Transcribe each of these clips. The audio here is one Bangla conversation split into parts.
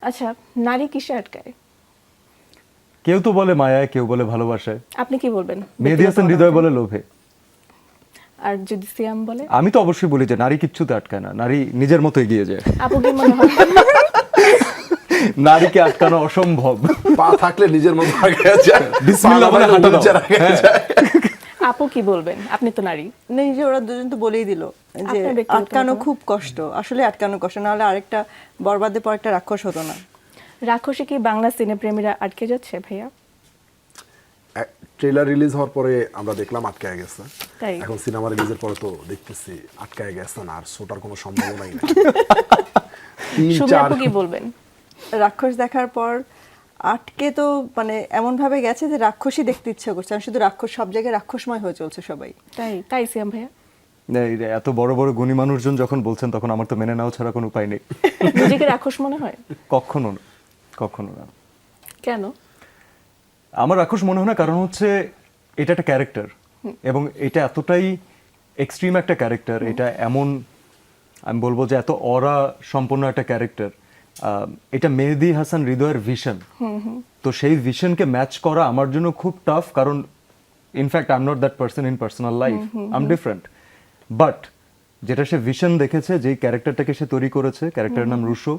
আচ্ছা, নারী কিসে আটকায়? কেউ তো বলে মায়ায়, কেউ বলে ভালোবাসায়, আপনি কি বলবেন? মেহেদী হাসান হৃদয় বলে লোভে। আর যদি সিয়াম বলে? আমি তো অবশ্যই বলি যে নারী কিচ্ছুতে আটকায় না, নারী নিজের মতো এগিয়ে যায়। আপু কি মনে হয়? নারীকে আটকানো অসম্ভব। পা থাকলে নিজের মতো আগে যায়, বিসমিল্লাহ বলে হাঁটা দাও। আপু কি বলবেন? আপনি তো নারী। নেই যে ওরা দুজন তো বলেই দিল যে আপনার ব্যক্তিগত আটকানো মতামত? খুব কষ্ট, আসলে আটকানো কষ্ট, না হলে আরেকটা বরবাদের পর একটা রাক্ষস হতো না। রাক্ষসে কি বাংলা সিনেপ্রেমীরা আটকে যাচ্ছে ভাইয়া? ট্রেলার রিলিজ হওয়ার পরে আমরা দেখলাম আটকায় গেছে। তাই? এখন সিনেমা রিলিজের পরে তো দেখতেছি আটকায় গেছে না, আর শোটার কোনো সম্ভাবনাই নেই। সুমি আপু কি বলবেন? রাক্ষস দেখার পর আটকে তো মানে এমন ভাবে গেছে যে রাক্ষসই দেখতে ইচ্ছে করছে, আর শুধু রাক্ষস, সব জায়গায় রাক্ষসময় হয়ে চলছে সবাই। তাই সিয়াম ভাইয়া? এই যে এত বড় বড় গুণী মানুষজন যখন বলছেন তখন আমার তো মেনে নেওয়া ছাড়া কোনো উপায় নেই। নিজেকে রাক্ষস মনে হয়? কখনো না, কখনো না। কেন? আমার রাক্ষস মনে হয় না, কারণ হচ্ছে এটা একটা ক্যারেক্টার, এবং এটা এতটাই এক্সট্রিম একটা ক্যারেক্টার, এটা এমন, আমি বলবো যে এত অরা সম্পন্ন একটা ক্যারেক্টার। এটা মেহেদী হাসান হৃদয়ের ভিশন, তো সেই ভিশনকে ম্যাচ করা আমার জন্য খুব টাফ, কারণ in fact I am not that person in personal life, I am different. But যেটা সে ভিশন দেখেছে, যেই ক্যারেক্টারটাকে সে তৈরি করেছে, ক্যারেক্টারের নাম রুশো,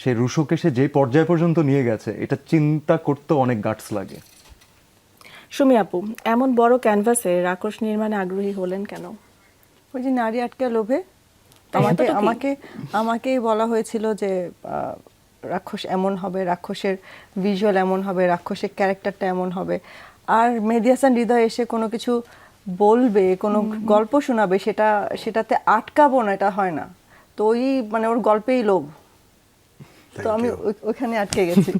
সেই রুশোকে সে যেই পর্যায় পর্যন্ত নিয়ে গেছে, এটা চিন্তা করতে অনেক গাটস লাগে। সুমি আপু, এমন বড় ক্যানভাসে রাক্ষস নির্মাণে আগ্রহী হলেন কেন? ওই যে নারী আটকে লোভে। তাই আমাকে এতটুকুই? আমাকে আমাকেই বলা হয়েছিল যে রাক্ষস এমন হবে, রাক্ষসের ভিজুয়াল এমন হবে, রাক্ষসের ক্যারেক্টারটা এমন হবে। আর মেহেদী হাসান হৃদয় এসে কোনো কিছু বলবে, কোনো গল্প শোনাবে, সেটাতে আটকাবো না, এটা হয় না। তো ওই মানে ওর গল্পেই লোভ, তো আমি ওইখানে আটকে গেছি।